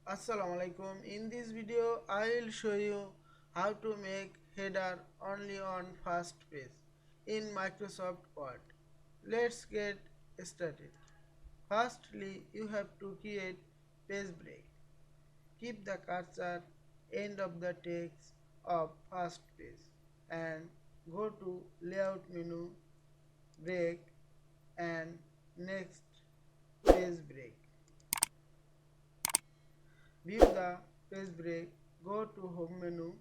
Assalamualaikum. In this video, I will show you how to make header only on first page in Microsoft Word. Let's get started. Firstly, you have to create page break. Keep the cursor end of the text of first page and go to layout menu, break and next page break. View the page break, go to home menu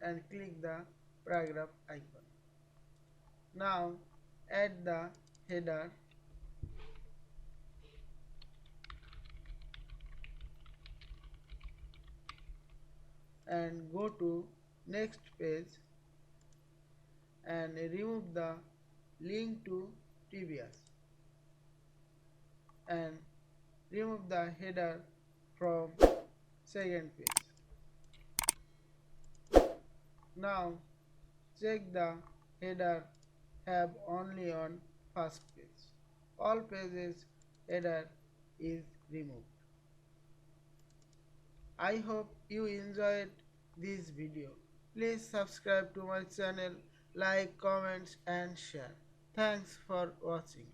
and click the paragraph icon. Now add the header and go to next page and remove the link to previous and remove the header from second page. Now check the header have only on first page. All pages header is removed. I hope you enjoyed this video. Please subscribe to my channel, like, comments and share. Thanks for watching.